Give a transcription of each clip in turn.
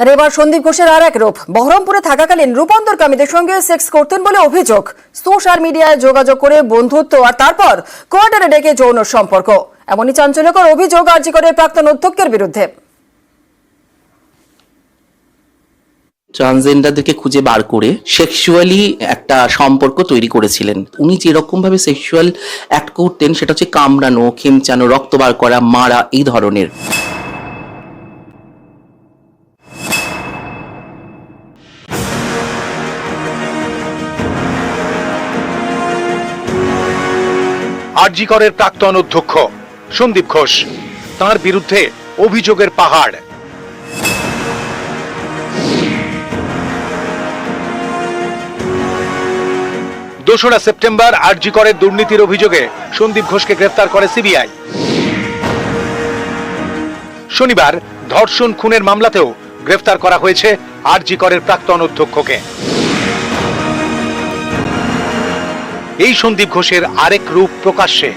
আর এবার সন্দীপ ঘোষের আর এক রূপ। বহরমপুরে থাকাকালীন রূপান্তরকামীদের সঙ্গে সেক্স করতেন বলে অভিযোগ। সোশ্যাল মিডিয়ায় যোগাযোগ করে বন্ধুত্ব আর তারপর কোয়ার্টারে ডেকে যৌন সম্পর্ক। এমনই চাঞ্চল্যকর অভিযোগ আরজি করে প্রাক্তন অধ্যক্ষের বিরুদ্ধে। ট্রান্সজেন্ডারদেরকে খুঁজে বার করে সেক্সুয়ালি একটা সম্পর্ক তৈরি করেছিলেন। উনি যেরকম ভাবে সেক্সুয়াল অ্যাক্ট করতেন সেটা হচ্ছে কামড়ানো, খেমচানো, রক্ত বার করা, মারা, এই ধরনের। আরজি করের প্রাক্তন অধ্যক্ষ সন্দীপ ঘোষ, তাঁর বিরুদ্ধে অভিযোগের পাহাড়। 2রা সেপ্টেম্বর আরজি করের দুর্নীতির অভিযোগে সন্দীপ ঘোষকে গ্রেফতার করে সিবিআই। শনিবার ধর্ষণ খুনের মামলাতেও গ্রেফতার করা হয়েছে আরজি করের প্রাক্তন অধ্যক্ষকে। এই সন্দীপ ঘোষের আরেক রূপ প্রকাশ্যে।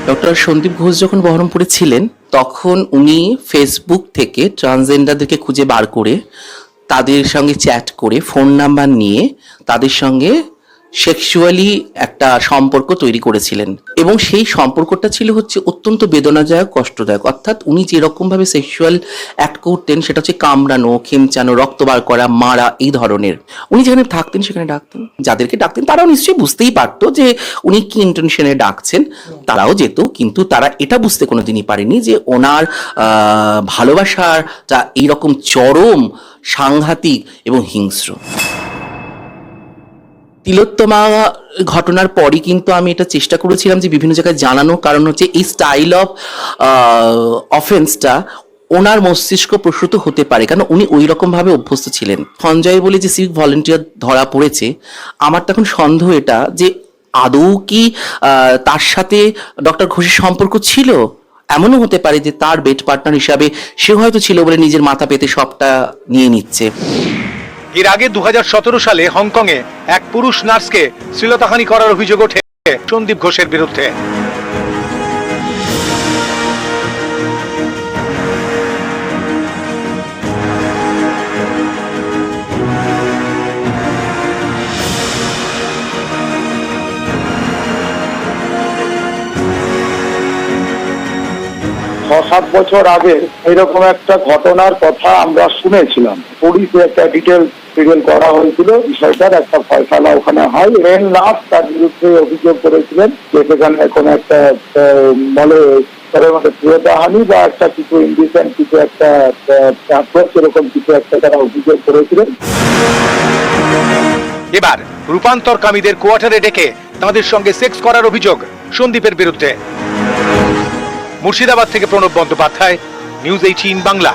ডক্টর সন্দীপ ঘোষ যখন বহরমপুরে ছিলেন তখন উনি ফেসবুক থেকে ট্রান্সজেন্ডারদেরকে খুঁজে বার করে তাদের সঙ্গে চ্যাট করে ফোন নাম্বার নিয়ে তাদের সঙ্গে সেক্সুয়ালি একটা সম্পর্ক তৈরি করেছিলেন এবং সেই সম্পর্কটা ছিল হচ্ছে অত্যন্ত বেদনাদায়ক, কষ্টদায়ক। অর্থাৎ উনি যেরকম ভাবে সেক্সুয়াল অ্যাক্ট করতেন সেটা হচ্ছে কামড়ানো, খেমচানো, রক্ত বার করা, মারা, এই ধরনের। উনি যেখানে থাকতেন সেখানে ডাকতেন, যাদেরকে ডাকতেন তারাও নিশ্চয়ই বুঝতেই পারতো যে উনি কি ইন্টেনশনে ডাকছেন, তারাও যেত, কিন্তু তারা এটা বুঝতে কোনোদিনই পারেনি যে ওনার ভালোবাসাটা এইরকম চরম, সাংঘাতিক এবং হিংস্র। তিলোত্তমা ঘটনার পরই কিন্তু আমি এটা চেষ্টা করেছিলাম যে বিভিন্ন জায়গায় জানানো, কারণ হচ্ছে এই স্টাইল অফ অফেন্সটা ওনার মস্তিষ্ক প্রসূত হতে পারে, কারণ উনি ওই রকম ভাবে অভ্যস্ত ছিলেন। সঞ্জয় বলে যে সিভিক ভলেন্টিয়ার ধরা পড়েছে, আমার তখন সন্দেহ এটা যে আদৌ কি তার সাথে ডক্টর ঘোষের সম্পর্ক ছিল। এমনও হতে পারে যে তার বেড পার্টনার হিসাবে সে হয়তো ছিল বলে নিজের মাথা পেতে সবটা নিয়ে নিচ্ছে। এর আগে 2017 সালে হংকংয়ে এক পুরুষ নার্সকে শ্লীলতাহানি করার অভিযোগ ওঠে সন্দীপ ঘোষের বিরুদ্ধে। সাত বছর আগে এরকম একটা ঘটনার কথা আমরা শুনেছিলাম। পুলিশে একটা ডিটেল করা হয়েছিল, বিষয়টার একটা ফয়সালা ওখানে হয়। মেন নার্স তার বিরুদ্ধে অভিযোগ করেছিলেন যে সেখানে কোনো একটা বলে প্রিয়তাহানি বা একটা কিছু ইন্ডিসেন্ট কিছু একটা এরকম কিছু একটা তারা অভিযোগ করেছিলেন। এবার রূপান্তরকামীদের কোয়ার্টারে ডেকে তাদের সঙ্গে সেক্স করার অভিযোগ সন্দীপের বিরুদ্ধে। মুর্শিদাবাদ থেকে প্রণব বন্দ্যোপাধ্যায়, নিউজ 18 বাংলা।